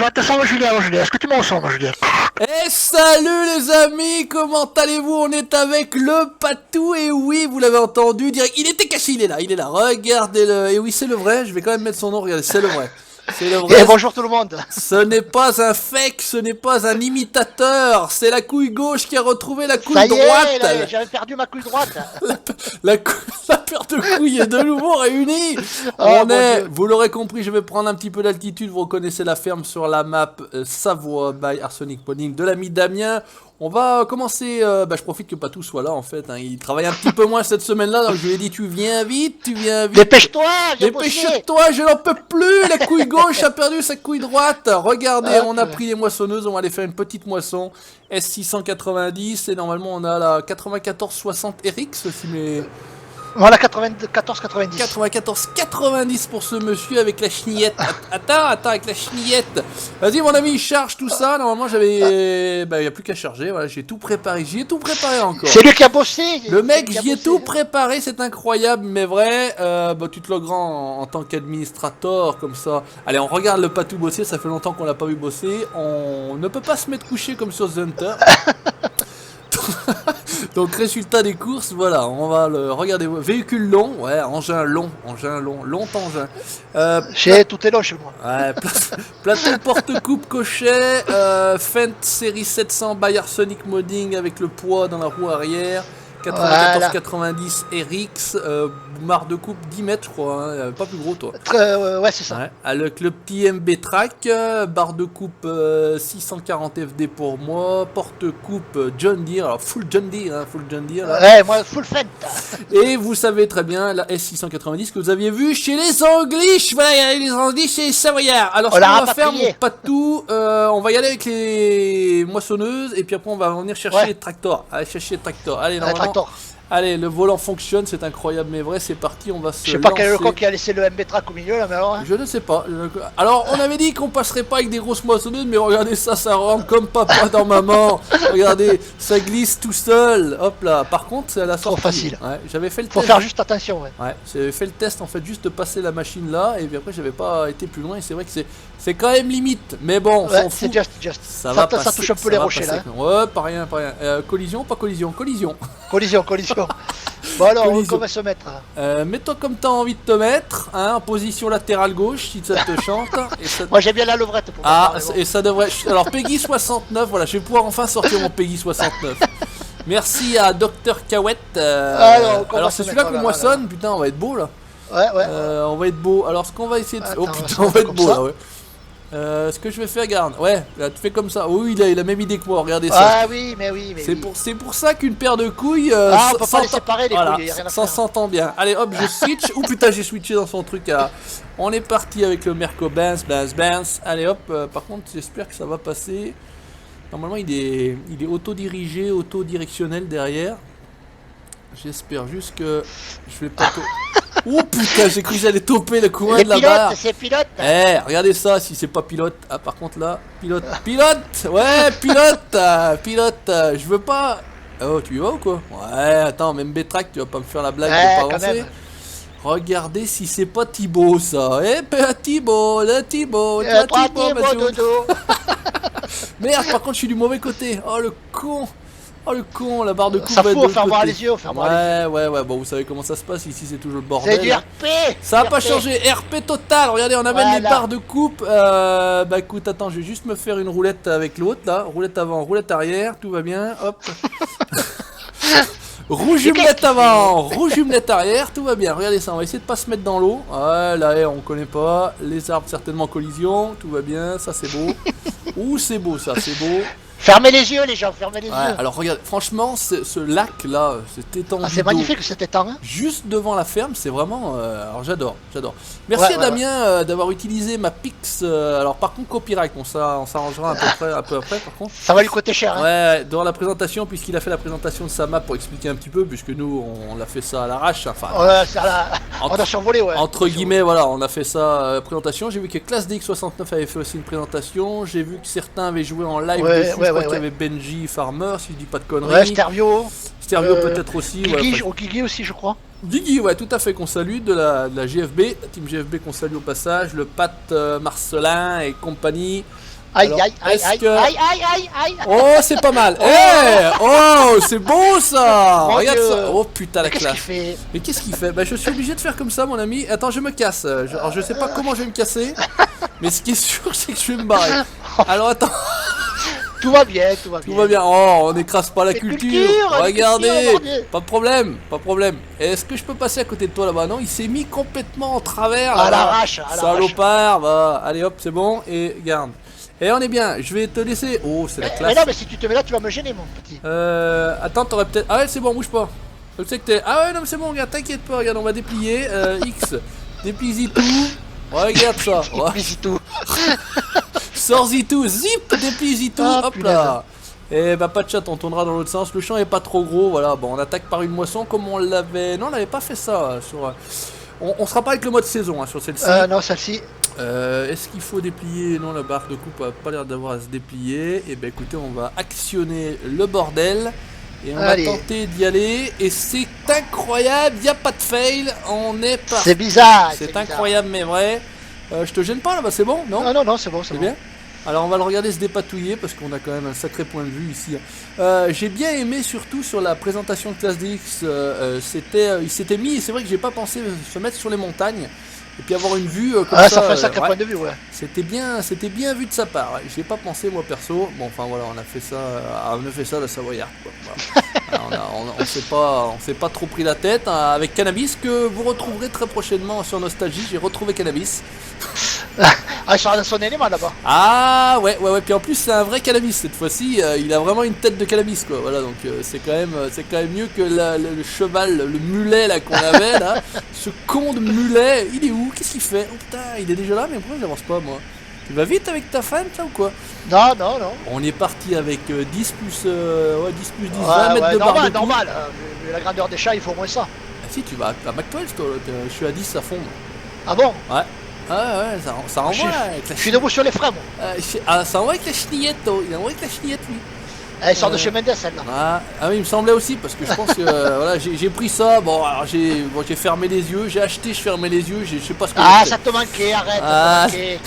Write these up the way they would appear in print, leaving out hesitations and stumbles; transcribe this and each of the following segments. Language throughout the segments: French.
va te savoir Julien, est-ce que tu m'en sens, Julien? Et salut les amis, comment allez-vous? On est avec le Patou, et oui, vous l'avez entendu, direct, il était caché, il est là, regardez-le, et oui, c'est le vrai, je vais quand même mettre son nom, regardez, c'est le vrai. C'est le vrai. Et bonjour tout le monde. Ce n'est pas un fake, ce n'est pas un imitateur, c'est la couille gauche qui a retrouvé la couille Ça y droite. est, j'avais perdu ma couille droite. La paire de couilles est de nouveau réunie. Oh, On est, Dieu. vous l'aurez compris, je vais prendre un petit peu d'altitude. Vous reconnaissez la ferme sur la map Savoie by Arsenic Pudding de l'ami Damien. On va commencer, je profite que Patou soit là en fait, hein. Il travaille un petit peu moins cette semaine-là, donc je lui ai dit tu viens vite. Dépêche-toi, j'ai bossé. Dépêche-toi, je n'en peux plus. La couille gauche a perdu sa couille droite. Regardez, on a pris les moissonneuses, on va aller faire une petite moisson. S690 et normalement on a la 9460 RX si mes... Voilà, 94-90. 94,90 pour ce monsieur avec la chenillette. Attends, avec la chenillette. Vas-y, mon ami, charge tout ça. Normalement, j'avais. Il n'y a plus qu'à charger. Voilà, j'ai tout préparé. J'y ai tout préparé encore. C'est lui qui a bossé. Le mec, j'y ai tout préparé. C'est incroyable, mais vrai. Tu te logueras en tant qu'administrateur, comme ça. Allez, on regarde le Patou bosser. Ça fait longtemps qu'on l'a pas vu bosser. On ne peut pas se mettre couché comme sur The Hunter. Donc résultat des courses, voilà, on va le regarder. Véhicule long, ouais, engin long engin. Tout est long chez moi. Ouais, plateau porte-coupe Cochet, Fendt série 700 by Arsenic Modding avec le poids dans la roue arrière. 94-90 RX, barre de coupe 10 mètres je crois, hein, pas plus gros toi. Ouais, c'est ça. Ouais, avec le petit MB Track, barre de coupe 640 FD pour moi, porte-coupe John Deere, alors full John Deere là. Ouais, moi full Fendt. Et vous savez très bien la S690 que vous aviez vu chez les Anglish, voilà, les Anglish chez les Savoyards. Alors ce qu'on va faire, mon Patou, on va y aller avec les moissonneuses et puis après on va venir chercher les tracteurs. Allez chercher les tracteurs, allez normalement. Allez, le volant fonctionne, c'est incroyable mais vrai, c'est parti, on va se Je sais pas quel est le con qui a laissé le MB Track au milieu là, mais alors. Hein. Je ne sais pas. Alors, on avait dit qu'on passerait pas avec des grosses moissonneuses, mais regardez ça, ça rentre comme papa dans maman. Regardez, ça glisse tout seul. Hop là. Par contre, c'est à la sortie. Trop facile. Ouais, j'avais fait le Faut test. faire juste attention, ouais. Ouais, j'avais fait le test en fait, juste de passer la machine là, et puis après, j'avais pas été plus loin, et c'est vrai que c'est quand même limite. Mais bon, on s'en fout. Just. Ça va passer, ça touche un peu les rochers là. Ouais, pas rien. Collision, pas collision. Collision. Bon alors, on va se mettre. Mets-toi comme t'as envie de te mettre, hein, en position latérale gauche, si ça te chante. Et ça... Moi j'ai bien la levrette pour et ça devrait... Alors Peggy 69, voilà, je vais pouvoir enfin sortir mon Peggy 69. Merci à Dr Kawet. Alors c'est celui-là qu'on moissonne, putain, on va être beau là. Ouais. On va être beau. Alors ce qu'on va essayer de... Attends, oh putain, on va être beau là, ouais. Ce que je vais faire, regarde, ouais, là tu fais comme ça. Oui, il a la même idée que moi, regardez ça. Ah oui, mais oui. C'est pour ça qu'une paire de couilles. On peut pas les séparer les couilles, ça s'entend bien. Allez hop, je switch. Oh putain, j'ai switché dans son truc. On est parti avec le Merco-Benz. Allez hop, par contre, j'espère que ça va passer. Normalement, il est autodirigé, autodirectionnel derrière. J'espère juste que je vais pas. Oh putain, j'ai cru que j'allais toper le coin de la barre. C'est pilote. Regardez ça, si c'est pas pilote. Ah, par contre là, pilote. Ouais, pilote. Je veux pas. Oh, tu y vas ou quoi? Ouais, attends, même B-Track, tu vas pas me faire la blague de pas avancer. Regardez si c'est pas Thibaut ça. Thibaut, Thibaut, dodo. Merde, par contre, je suis du mauvais côté. Oh le con. Oh le con, la barre de coupe. Ça fout, faire voir les yeux, Ouais, bon vous savez comment ça se passe, ici c'est toujours le bordel. C'est du RP. Ça a pas changé, RP total, regardez on amène les barres de coupe. Écoute, attends, je vais juste me faire une roulette avec l'autre là, roulette avant, roulette arrière, tout va bien, hop. Rouge jumelette avant, rouge jumelette arrière, tout va bien, regardez ça, on va essayer de pas se mettre dans l'eau. Ouais, là on connaît pas, les arbres certainement collision, tout va bien, ça c'est beau. Ouh c'est beau ça, c'est beau. Fermez les yeux les gens, fermez les yeux. Alors regarde, franchement, ce lac là, cet étang. C'est magnifique cet étang. Hein, juste devant la ferme, c'est vraiment. Alors j'adore. Merci à Damien d'avoir utilisé ma Pix. Alors par contre, copyright, on s'arrangera un peu après par contre. Ça va lui coûter cher. Hein. Ouais, dans la présentation, puisqu'il a fait la présentation de sa map pour expliquer un petit peu, puisque nous on l'a fait ça à l'arrache. Enfin, on a survolé, ouais. Entre guillemets, voilà, on a fait ça présentation. J'ai vu que Classe DX69 avait fait aussi une présentation. J'ai vu que certains avaient joué en live dessus. Je crois qu'il y avait Benji Farmer, si je dis pas de conneries. Ouais, Stervio peut-être aussi. Guigui aussi, je crois. Guigui, ouais, tout à fait, qu'on salue de la GFB, la team GFB qu'on salue au passage, le Pat Marcelin et compagnie. Aïe, Alors, aïe, aïe, est-ce aïe, que- aïe, aïe, aïe, aïe. Oh, c'est pas mal. Oh, c'est bon ça. Mon Regarde Dieu. ça. Oh putain, la Mais qu'est-ce qu'il classe. fait? Mais qu'est-ce qu'il fait? Bah, je suis obligé de faire comme ça, mon ami. Attends, je me casse. Alors, je sais pas comment je vais me casser. Mais ce qui est sûr, c'est que je vais me barrer. Alors, attends. Tout va bien, tout va bien. Tout va bien. Oh, on n'écrase pas la Mais culture. la Regardez. culture, mon Dieu. Pas de problème, pas de problème. Est-ce que je peux passer à côté de toi là-bas? Non, il s'est mis complètement en travers. À là-bas. l'arrache, à l'arrache. Salopard. Bah, allez hop, c'est bon. Et garde. Et on est bien. Je vais te laisser. Oh, c'est la Mais classe. non, mais si tu te mets là, tu vas me gêner, mon petit. Attends, t'aurais peut-être. Ah ouais, c'est bon, bouge pas. Je sais que t'es. Ah ouais, non, mais c'est bon, regarde, t'inquiète pas, regarde, on va déplier. X, déplie-y tout. Regarde ça. Ouais. Mais c'est tout. Sors-y tout, zip, déplie-y tout. Ah, Hop punaise. là. Et bah, pas de chat, on tournera dans l'autre sens. Le champ est pas trop gros, voilà. Bon, on attaque par une moisson comme on l'avait. Non, on n'avait pas fait ça sur. On sera pas avec le mode saison sur celle-ci. Non, celle-ci. Est-ce qu'il faut déplier? Non, la barre de coupe a pas l'air d'avoir à se déplier. Et ben écoutez, on va actionner le bordel. Et on Allez. va tenter d'y aller. Et c'est incroyable, il n'y a pas de fail. On est parti. C'est bizarre. C'est bizarre. incroyable, mais vrai. Je te gêne pas là-bas, c'est bon? Non? Non, non, non, c'est bon, c'est C'est bon. bien? Alors on va le regarder se dépatouiller parce qu'on a quand même un sacré point de vue ici. J'ai bien aimé surtout sur la présentation de Classe DX, il s'était mis, c'est vrai que j'ai pas pensé se mettre sur les montagnes et puis avoir une vue comme Ah, ça. ça fait un sacré Ouais. point de vue, ouais. C'était bien vu de sa part. Ouais. J'y ai pas pensé moi perso. Bon, enfin voilà, on a fait ça à la Savoyarde. Quoi. Voilà. On s'est pas trop pris la tête hein, avec Cannabis que vous retrouverez très prochainement sur Nostalgie. J'ai retrouvé Cannabis. Ah, il sera dans son élément là-bas. Ah ouais. Puis en plus c'est un vrai Cannabis cette fois-ci. Il a vraiment une tête de Cannabis quoi. Voilà donc c'est quand même mieux que le cheval, le mulet là qu'on avait là. Ce con de mulet, il est où? Qu'est-ce qu'il fait? Oh putain, il est déjà là mais pourquoi j'avance pas moi? Tu vas vite avec ta femme là ou quoi? Non, non, non. On est parti avec 10 plus 10, 20 Ouais, mètres ouais, de barre normal, de coupe. normal. Vu la grandeur des chats, il faut au moins ça. Ah si tu vas à McTwells toi, je suis à 10 à fond. Moi. Ah bon? Ouais. Ah ouais, ça Je envoie avec la suis debout sur les freins, moi. ça envoie avec la chenillette, toi. Il envoie avec la chenillette lui. Elle sort de chez Mendes, celle-là. Ah oui, il me semblait aussi parce que je pense que voilà, j'ai pris ça. Bon, alors j'ai fermé les yeux, j'ai acheté, je fermais les yeux, je sais pas ce que Ah, j'ai ça te manquait, arrête. Ah. Ça te manquait.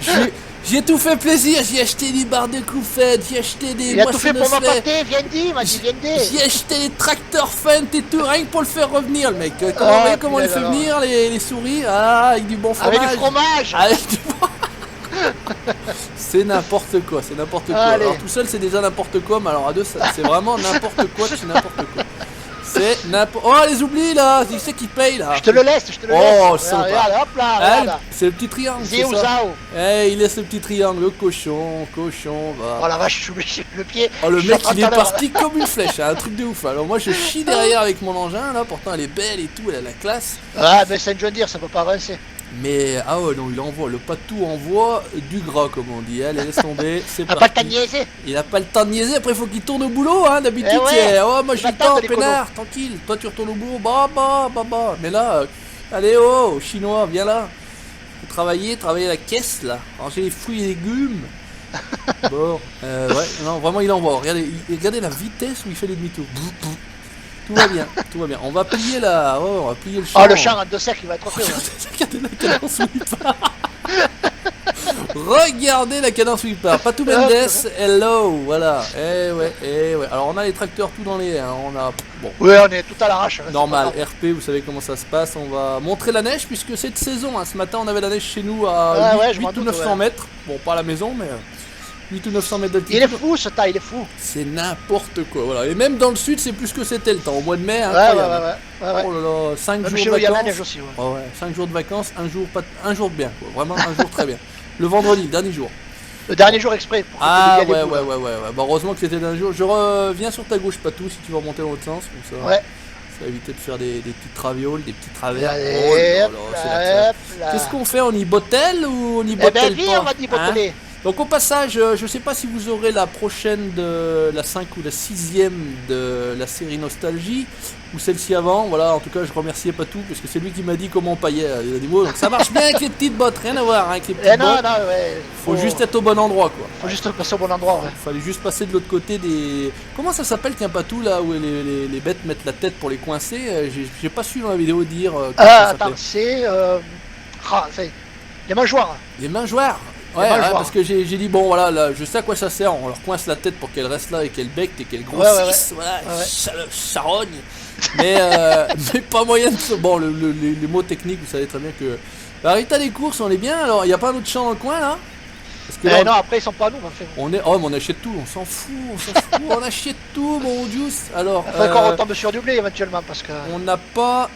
fait. J'ai tout fait plaisir, j'ai acheté des barres de coups faites, j'ai acheté des Il a tout fait pour moissonneuses faites. m'apporter, viens dit, il m'a dit, viens dit. J'ai acheté les tracteurs Fent et tout, rien que pour le faire revenir, le mec. Comment, Ah, vous voyez comment on les punaise, fait alors. venir, les souris? Ah, avec du bon fromage. Avec du fromage. Avec du C'est n'importe quoi, c'est n'importe quoi. Allez. Alors tout seul, c'est déjà n'importe quoi, mais alors à deux, c'est vraiment n'importe quoi, c'est n'importe quoi. C'est n'importe... Oh, les oublis, là. Qui c'est qui paye, là? Je te le laisse, je te le Oh, laisse. sympa. Regarde, hop là, Ah, regarde. c'est le petit triangle, c'est Zéo ça. Zao. Eh, il laisse le petit triangle, le cochon, va. Oh la vache, je suis obligé le pied. Oh le Je suis mec en train il de est faire parti comme une flèche, hein, un truc de ouf. Alors moi je chie derrière avec mon engin là, pourtant elle est belle et tout, elle a la classe. Ah, mais c'est un John Deere, ça peut pas avancer. Mais ah ouais non il envoie, le patou envoie du gras comme on dit, allez laisse tomber, c'est T'as parti. pas le temps de niaiser. Il a pas le temps de niaiser, après il faut qu'il tourne au boulot hein, d'habitude Eh ouais, c'est oh moi j'ai le m'attends temps, de l'écolo. peinard, tranquille, toi tu retournes au boulot, bah. Mais là, allez oh, chinois, viens là. Faut travailler la caisse là, ranger les fruits et légumes. Bon, ouais, non, vraiment il envoie. Regardez la vitesse où il fait les demi-tours. Tout va bien, tout va bien. On va plier on va plier le champ. Oh, le champ en deux cercles, il va être refait. Ouais. Regardez la cadence où il part. Regardez la cadence où il part. Patou Mendes, hello, voilà. Eh ouais. Alors on a les tracteurs tout dans les airs. On a bon. Ouais, on est tout à l'arrache. hein, Normal, c'est pas RP, vous savez comment ça se passe. On va montrer la neige puisque cette saison, hein, ce matin, on avait la neige chez nous à Ouais, 8, ouais, je 8 m'en ou doute, 900 ouais. mètres. Bon, pas à la maison, mais 8 ou 900 mètres grave. Il d'altitude. est fou ce tas, il est fou. C'est n'importe quoi. Voilà. Et même dans le sud, c'est plus que c'était le temps. Au mois de mai, Ouais, incroyable. ouais. Oh là là, 5 Même jours chez de nous, il y a la vacances. neige aussi. Ouais. Oh ouais, 5 jours de vacances, un jour bien. Quoi. Vraiment un jour très bien. Le vendredi, le dernier jour. Le dernier jour exprès. Pour que Ah tu ouais. les boules. Bah, heureusement que c'était d'un jour. Je reviens sur ta gauche, Patou, si tu veux remonter dans l'autre sens. Comme ça, Ouais. ça va éviter de faire des petites ravioles, des petits travers. Allez, Oh là hop là, c'est la là, classe. hop là. Qu'est-ce qu'on fait? On y bottelle ou on y Eh bottelle ben, viens, pas on va y Hein boteler. Donc au passage, je sais pas si vous aurez la prochaine de la 5 ou la 6ème de la série Nostalgie, ou celle-ci avant, voilà, en tout cas je remerciais Patou, parce que c'est lui qui m'a dit comment on paillait les animaux, donc ça marche bien avec les petites bottes, rien à voir hein, avec les petites Eh non, bottes, non, ouais. faut juste être au bon endroit quoi. Faut juste passer au bon endroit, ouais. Fallait juste passer de l'autre côté des... Comment ça s'appelle qu'un patou là, où les bêtes mettent la tête pour les coincer, j'ai pas su dans la vidéo dire comment ça Attends, s'appelait. c'est. Les mangeoires. Les mangeoires. Ouais, mal ouais, voir. parce que j'ai dit, bon, voilà, là, je sais à quoi ça sert. On leur coince la tête pour qu'elle reste là et qu'elle becte et qu'elle Ouais, ouais, grossisse. Voilà, ouais. charogne. Mais, mais pas moyen de se. Bon, les mots techniques, vous savez très bien que. La résultat des courses, on est bien. Alors, il n'y a pas un autre champ dans le coin là? Parce que là, Non, après ils sont pas à nous, enfin. on est. Oh, mais on achète tout, on s'en fout, on achète tout, mon Juice. Alors, Après qu'on retombe sur du blé éventuellement parce que. on n'a pas.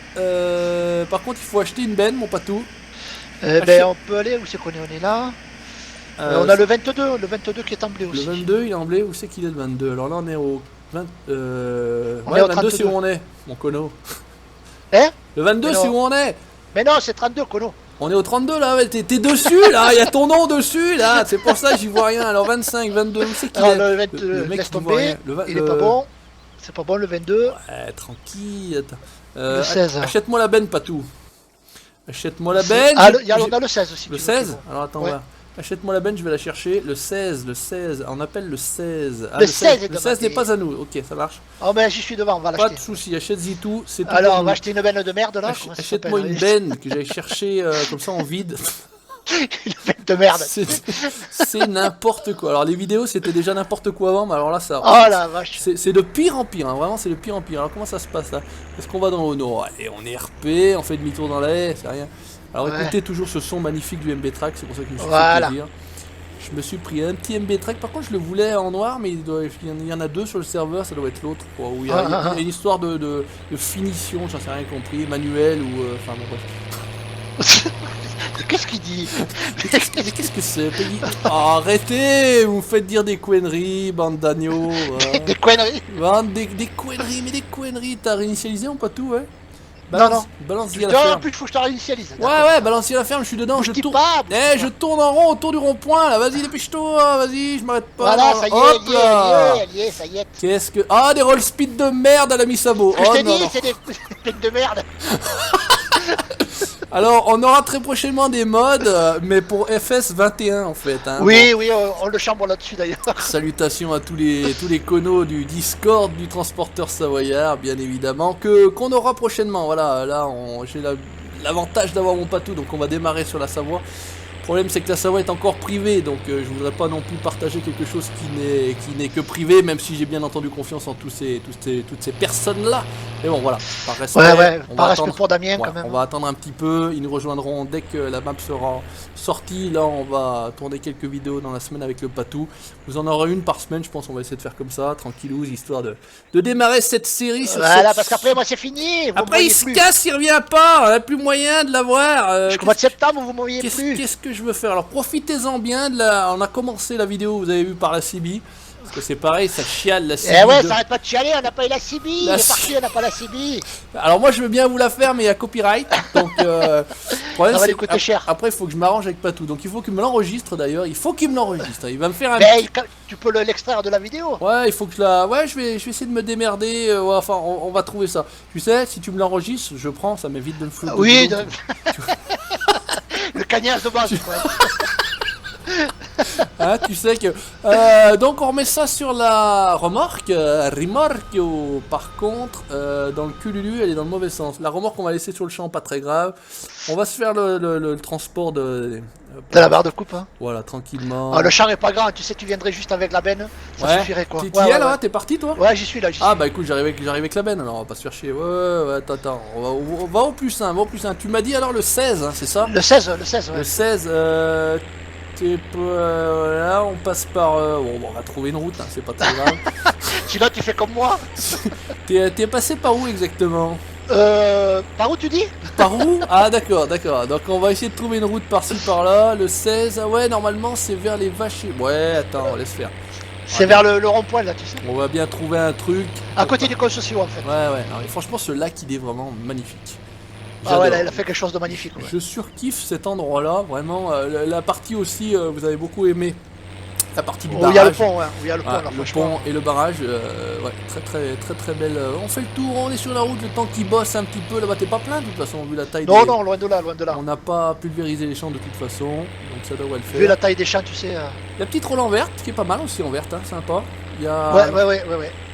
Par contre, il faut acheter une benne, mon patou. Ben on peut aller, où c'est qu'on est? On est là. On a le 22 qui est en blé Le aussi. 22, il est en blé, où c'est qu'il est le 22? Alors là, on est au 20. On Ouais, est le au 22, c'est 32. où on est, mon cono. Hein? Le 22, Mais c'est non. où on est. Mais non, c'est 32, Kono. On est au 32 là, ouais, t'es dessus là, il y a ton nom dessus là, c'est pour ça que j'y vois rien. Alors 25, 22, où c'est qu'il Alors est? le 22, mec laisse qui voit tomber. rien. Il est pas bon. C'est pas bon le 22. Ouais, tranquille. Attends. Le 16. Achète-moi la benne, Patou. Achète-moi la benne. Ah, on a le 16 aussi. Le tu veux, 16? c'est bon. Alors attends, Ouais. voilà. Achète-moi la benne, je vais la chercher. Le 16. On appelle le 16. Ah, Le 16 est Le 16 n'est demandé. pas à nous. Ok, ça marche. Oh, ben j'y suis devant, on va Pas l'acheter. de soucis, achète-y tout. C'est tout Alors, pour on nous. va acheter une benne de merde là. comment ça Achète-moi s'appelle une benne que j'allais chercher comme ça en vide. Une benne de merde. C'est n'importe quoi. Alors les vidéos c'était déjà n'importe quoi avant, mais alors là ça. Oh la vache. C'est de pire en pire, hein. Vraiment c'est de pire en pire. Alors comment ça se passe là? Est-ce qu'on va dans Honor? Allez, on est RP, on fait demi-tour dans la haie, c'est rien. Alors Ouais. écoutez toujours ce son magnifique du MB Track, c'est pour ça que je me suis fait Voilà. plaisir. Je me suis pris un petit MB Track, par contre je le voulais en noir, mais il y en a deux sur le serveur, ça doit être l'autre, quoi. Où il y a, il y a une histoire de finition, j'en sais rien compris, manuel ou. Enfin bon, bref. Qu'est-ce qu'il dit? Mais qu'est-ce que c'est, Peggy? Oh, arrêtez, vous me faites dire des couenneries, bande d'agneaux. Des conneries. Bande des couenneries, mais des couenneries. T'as réinitialisé ou pas tout, ouais? Non. Balance-y à la Non, en ferme. plus, il faut que je te réinitialise. Ouais, balance-y à la ferme, je suis dedans, je Bouge tourne. pas, bouge Eh, je tourne en rond autour du rond-point, là, vas-y, dépêche-toi, vas-y, je m'arrête pas. Voilà, non, ça y est, hop là. elle y est, ça y est. Qu'est-ce que. Ah, des roll speed de merde à la Misabo. Je Oh t'ai non, dit, non. c'est des peines de merde. Alors, on aura très prochainement des mods, mais pour FS 21 en fait. Hein. Oui, on le chambre là-dessus d'ailleurs. Salutations à tous les conos du Discord du transporteur savoyard, bien évidemment, qu'on aura prochainement. Voilà, là j'ai l'avantage d'avoir mon patou, donc on va démarrer sur la Savoie. Le problème c'est que la Savoie est encore privée, donc je voudrais pas non plus partager quelque chose qui n'est que privé, même si j'ai bien entendu confiance en toutes ces personnes-là. Mais bon voilà, par respect, Ouais, on par va respect attendre. pour Damien Ouais, quand même. on va attendre un petit peu, ils nous rejoindront dès que la map sera sortie. Là, on va tourner quelques vidéos dans la semaine avec le Patou. Vous en aurez une par semaine, je pense. On va essayer de faire comme ça, tranquillou, histoire de démarrer cette série. Voilà, parce qu'après, moi, c'est fini. Vous Après, il me se voyez plus. casse, il revient pas. On n'a plus moyen de l'avoir. Jusqu'au mois de septembre, vous ne m'envoyez Qu'est-ce plus. qu'est-ce que je veux faire? Alors, profitez-en bien. On a commencé la vidéo, vous avez vu, par la CB. Parce que c'est pareil, ça chiale la CB. Eh ouais, ça arrête pas de chialer, on n'a pas eu la CB. Il La est parti, on n'a pas la CB. Alors moi je veux bien vous la faire mais il y a copyright donc le problème Ça va c'est lui coûter cher. Après il faut que je m'arrange avec Patou donc il faut qu'il me l'enregistre d'ailleurs, il faut qu'il me l'enregistre, il va me faire un Mais tu peux l'extraire de la vidéo. ouais il faut que je vais essayer de me démerder ouais, enfin on va trouver ça, tu sais si tu me l'enregistres je prends, ça m'évite de me foutre Oui, de le cagnard de base. Quoi. hein, tu sais que donc on remet ça sur la remorque par contre dans le cululu elle est dans le mauvais sens, la remorque on va laisser sur le champ, pas très grave, on va se faire le transport de la barre de coupe. Hein. voilà tranquillement. Ah, le champ est pas grand, tu sais, tu viendrais juste avec la benne, ça suffirait quoi. T'y Ouais, es ouais, là, ouais. t'es parti toi? Ouais, j'y suis là. Ah bah écoute, j'arrive avec la benne, alors on va pas se faire chier. Ouais, attends, on va au plus 1, Tu m'as dit alors le 16, hein, c'est ça? Le 16, ouais. Le 16, là on passe par... bon, on va trouver une route, hein, c'est pas très grave. Sinon, tu fais comme moi. T'es passé par où exactement? Par où tu dis? Par où? Ah d'accord. Donc on va essayer de trouver une route par-ci par-là. Le 16, ah ouais, normalement c'est vers les vaches. Ouais, attends, laisse faire. C'est vers le rond-point là, tu sais. On va bien trouver un truc. À côté du concession en fait. Ouais. Non, mais franchement, ce lac, il est vraiment magnifique. Ah ouais, J'adore. là, elle a fait quelque chose de magnifique. Ouais. Je surkiffe cet endroit-là, vraiment. La partie aussi, vous avez beaucoup aimé. La partie du Où barrage. il y a le pont, ouais. Où il y a le pont, Ah, là, le franchement. pont et le barrage, ouais, très belle. On fait le tour, on est sur la route, le temps qui bosse un petit peu. Là-bas, t'es pas plein de toute façon, vu la taille Non, des... non, loin de là. On n'a pas pulvérisé les champs de toute façon, donc ça devrait le faire. Vu la taille des champs, tu sais. La petite Roland verte, qui est pas mal aussi en verte, hein, sympa. Il y a... Ouais.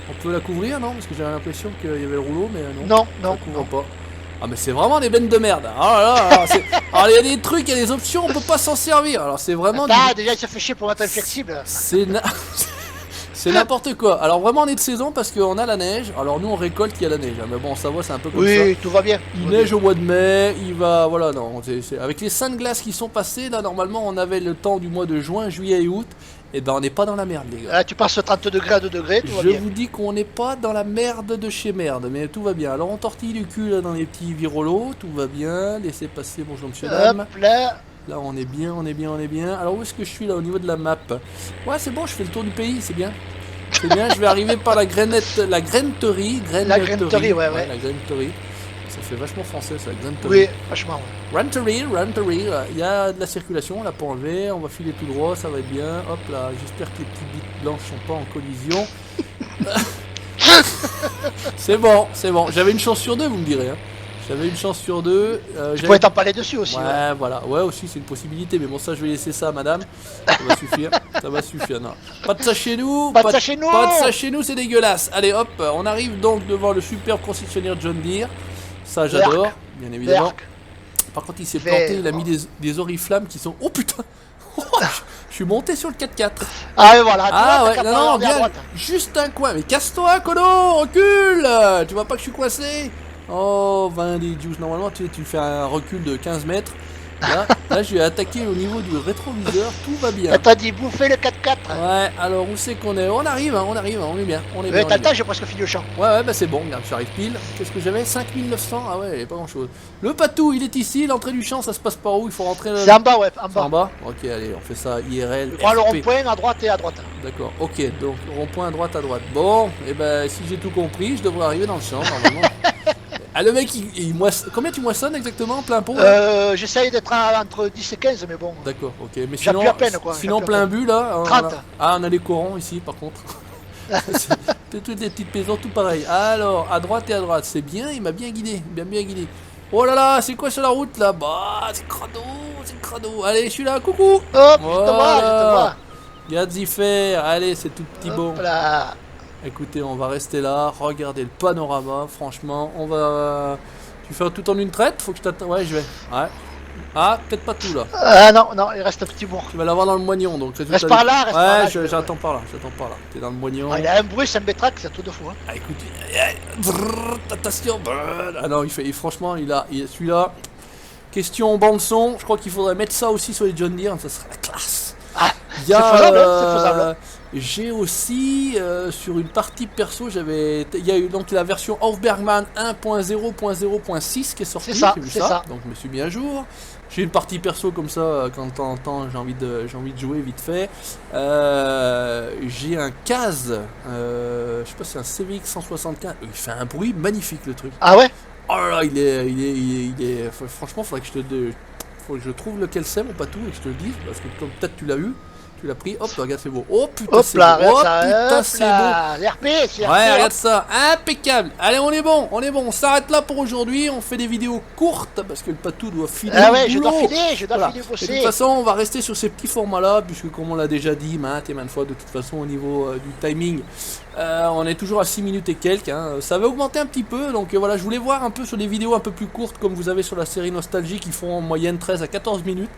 On peut la couvrir, non? Parce que j'avais l'impression qu'il y avait le rouleau, mais non. Non. Ça couvre pas. Ah mais c'est vraiment des bennes de merde. Alors il y a des trucs, il y a des options, on peut pas s'en servir. Alors c'est vraiment... Déjà il se fait chier pour mettre flexible. C'est n'importe quoi. Alors vraiment on est de saison parce qu'on a la neige. Alors nous on récolte qu'il y a la neige. Mais bon, ça va, c'est un peu comme ça. Oui, tout va bien. Il neige au mois de mai, il va... Voilà, non. Avec les saintes glaces qui sont passées, là normalement on avait le temps du mois de juin, juillet et août. Et ben on n'est pas dans la merde les gars. Là tu passes 30 degrés à 2 degrés, tout va Je bien. vous dis qu'on n'est pas dans la merde de chez merde, mais tout va bien. Alors on tortille du cul là dans les petits virolos, tout va bien. Laissez passer, bonjour monsieur dame. Hop là. Là on est bien, on est bien, on est bien. Alors où est-ce que je suis là au niveau de la map? Ouais c'est bon, je fais le tour du pays, c'est bien. C'est bien, je vais arriver par la graineterie. La graineterie, ouais. La graineterie. Ça fait vachement français ça, la graineterie. Oui, vachement. Ouais. Ranterie, il y a de la circulation, on l'a pas enlevé, on va filer tout droit, ça va être bien. Hop là, j'espère que les petites bites blanches sont pas en collision. C'est bon, c'est bon. J'avais une chance sur deux, vous me direz. Hein. J'avais une chance sur deux. Tu pourrais t'en parler dessus aussi. Ouais, voilà. Ouais, aussi, c'est une possibilité. Mais bon, ça, je vais laisser ça à madame. Ça va suffire. Ça va suffire. Non. Pas de ça chez nous. Pas de ça chez nous. Pas de ça chez nous, c'est dégueulasse. Allez, hop. On arrive donc devant le superbe concessionnaire John Deere. Ça, j'adore. Bien évidemment. Par contre, il s'est planté. Il a mis des oriflammes qui sont. Oh putain. Je suis monté sur le 4x4. Ah ouais, voilà. Ah ouais, non, bien. Juste un coin. Mais casse-toi, Kono. Recule. Tu vois pas que je suis coincé? Oh, 20 des juice. Normalement, tu fais un recul de 15 mètres. Là, je vais attaquer au niveau du rétroviseur. Tout va bien. T'as dit bouffer le 4x4. Ouais, alors où c'est qu'on est? On arrive, on est bien. On est bien. T'as le temps, j'ai presque fini le champ. Ouais, bah c'est bon, regarde, j'arrive pile. Qu'est-ce que j'avais? 5900. Ah ouais, pas grand chose. Le patou, il est ici. L'entrée du champ, ça se passe par où? Il faut rentrer. C'est en bas, ouais, en bas. En bas? Ok, allez, on fait ça IRL. Prends le rond-point à droite et à droite. D'accord, ok, donc rond-point à droite. Bon, et ben si j'ai tout compris, je devrais arriver dans le champ normalement. Ah le mec il moissonne. Combien tu moissonnes exactement plein pot? J'essaye d'être entre 10 et 15 mais bon. D'accord, ok. Mais sinon, à peine, quoi. Sinon plein but là. 30. On a les corons ici par contre. Toutes les petites maisons tout pareil. Alors à droite, c'est bien, il m'a bien guidé. Bien guidé. Oh là là, c'est quoi sur la route là? Bah c'est crado. Allez, je suis là, coucou. Hop, je te vois. Regarde-y faire, allez c'est tout petit bon. Là. Écoutez, on va rester là, regardez le panorama, franchement, on va... Tu fais tout en une traite? Faut que je t'attende... Ouais, je vais. Ouais. Ah, peut-être pas tout là. Non, il reste un petit bourg. Tu vas l'avoir dans le moignon, donc... Reste par là, Ouais, j'attends par là, T'es dans le moignon. Ah, il a un bruit, ça me bétraque, c'est tout de fou. Hein. Ah, écoute... Attention. Ah non, franchement, celui-là... Question bande son, je crois qu'il faudrait mettre ça aussi sur les John Deere, ça serait la classe. Ah, c'est faisable. J'ai aussi sur une partie perso, il y a eu donc la version Hofbergman 1.0.0.6 qui est sortie. C'est ça. Donc je me suis mis à jour. J'ai une partie perso comme ça quand de temps en temps j'ai envie de jouer vite fait. J'ai un CAS, je sais pas si c'est un CVX 175. Il fait un bruit magnifique le truc. Ah ouais. Oh là là, il est franchement faut que je trouve lequel c'est mon patou et que je te le dise parce que comme peut-être tu l'as eu. Tu l'as pris, hop, regarde, c'est beau. Oh putain, c'est beau. Oh putain, c'est beau. RP, c'est RP. Ouais, regarde ça, impeccable. Allez, on est bon. On s'arrête là pour aujourd'hui. On fait des vidéos courtes parce que le patou doit filer. Ah ouais, je dois voilà. filer bosser. Et de toute façon, on va rester sur ces petits formats-là, puisque comme on l'a déjà dit maintes et maintes fois, de toute façon, au niveau du timing, on est toujours à 6 minutes et quelques. Hein. Ça va augmenter un petit peu. Donc voilà, je voulais voir un peu sur des vidéos un peu plus courtes, comme vous avez sur la série Nostalgie, qui font en moyenne 13 à 14 minutes.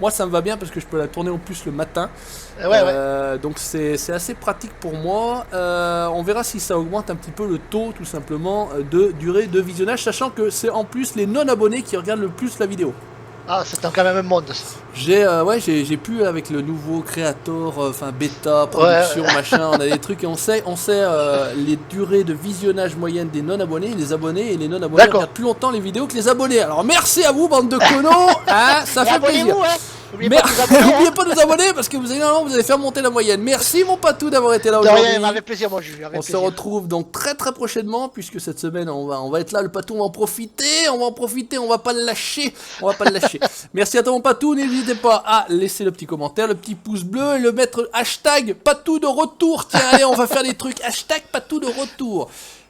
Moi ça me va bien parce que je peux la tourner en plus le matin. Ouais. Donc c'est assez pratique pour moi. On verra si ça augmente un petit peu le taux tout simplement de durée de visionnage, sachant que c'est en plus les non abonnés qui regardent le plus la vidéo. Ah, c'est quand même un monde. J'ai pu avec le nouveau créateur, bêta, production, machin, on a des trucs et on sait les durées de visionnage moyenne des non-abonnés, les abonnés et les non-abonnés regardent plus longtemps les vidéos que les abonnés. Alors merci à vous, bande de connos, hein, ça fait plaisir. Hein. N'oubliez pas de vous abonner parce que vous allez faire monter la moyenne. Merci mon patou d'avoir été là aujourd'hui. Avec plaisir, moi Jules. On se retrouve donc très prochainement puisque cette semaine on va être là, le patou, on va en profiter, on va pas le lâcher. Merci à toi mon patou, n'hésitez pas à laisser le petit commentaire, le petit pouce bleu et le mettre hashtag patou de retour. Tiens, allez, on va faire des trucs hashtag patou de retour.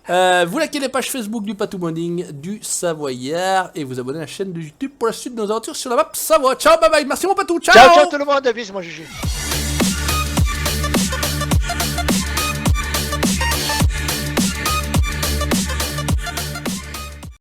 Vous likez les pages Facebook du Patou Bonding du Savoyard et vous abonnez à la chaîne de YouTube pour la suite de nos aventures sur la map Savoie. Ciao, bye bye, merci mon patou, ciao. Ciao tout le monde, bis moi Juju.